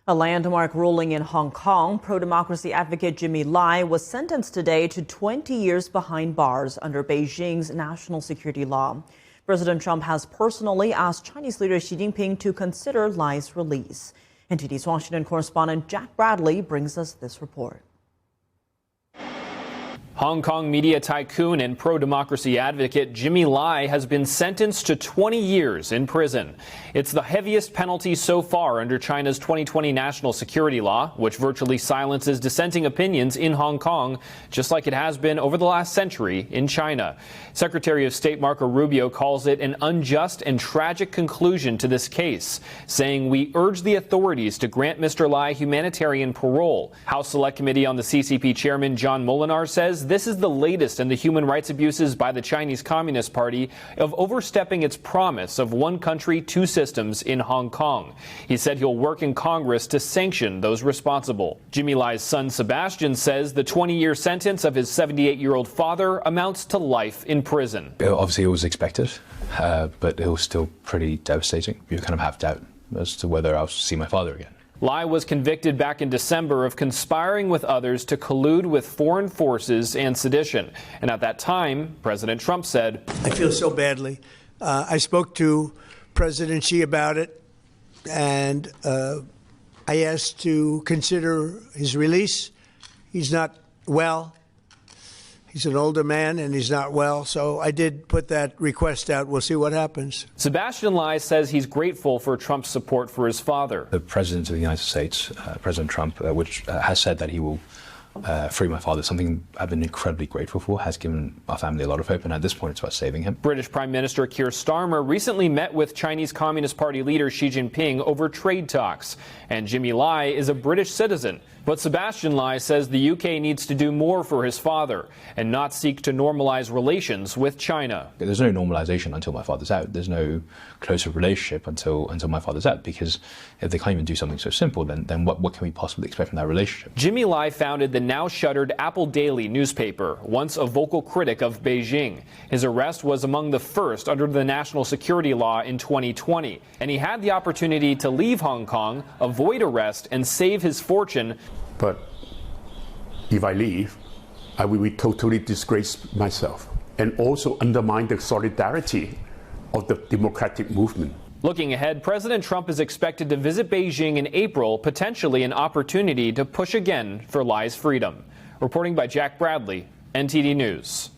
A landmark ruling in Hong Kong, pro-democracy advocate Jimmy Lai was sentenced today to 20 years behind bars under Beijing's national security law. President Trump has personally asked Chinese leader Xi Jinping to consider Lai's release. NTD's Washington correspondent Jack Bradley brings us this report. Hong Kong media tycoon and pro-democracy advocate Jimmy Lai has been sentenced to 20 years in prison. It's the heaviest penalty so far under China's 2020 national security law, which virtually silences dissenting opinions in Hong Kong, just like it has been over the last century in China. Secretary of State Marco Rubio calls it an unjust and tragic conclusion to this case, saying, "We urge the authorities to grant Mr. Lai humanitarian parole." House Select Committee on the CCP Chairman John Molinar says this is the latest in the human rights abuses by the Chinese Communist Party of overstepping its promise of one country, two systems in Hong Kong. He said he'll work in Congress to sanction those responsible. Jimmy Lai's son Sebastian says the 20-year sentence of his 78-year-old father amounts to life in prison. Obviously it was expected, but it was still pretty devastating. You kind of have doubt as to whether I'll see my father again. Lai was convicted back in December of conspiring with others to collude with foreign forces and sedition. And at that time, President Trump said, "I feel so badly. I spoke to President Xi about it, and I asked to consider his release. He's not well. He's an older man and he's not well, so I did put that request out. We'll see what happens." Sebastian Lai says he's grateful for Trump's support for his father. The President of the United States, President Trump, which has said that he will free my father, something I've been incredibly grateful for, has given our family a lot of hope, and at this point it's about saving him. British Prime Minister Keir Starmer recently met with Chinese Communist Party leader Xi Jinping over trade talks, and Jimmy Lai is a British citizen. But Sebastian Lai says the UK needs to do more for his father and not seek to normalize relations with China. There's no normalization until my father's out. There's no closer relationship until my father's out, because if they can't even do something so simple, then what can we possibly expect from that relationship? Jimmy Lai founded the now shuttered Apple Daily newspaper, once a vocal critic of Beijing. His arrest was among the first under the national security law in 2020, and he had the opportunity to leave Hong Kong, avoid arrest, and save his fortune. But if I leave, I will be totally disgrace myself and also undermine the solidarity of the democratic movement. Looking ahead, President Trump is expected to visit Beijing in April, potentially an opportunity to push again for Lai's freedom. Reporting by Jack Bradley, NTD News.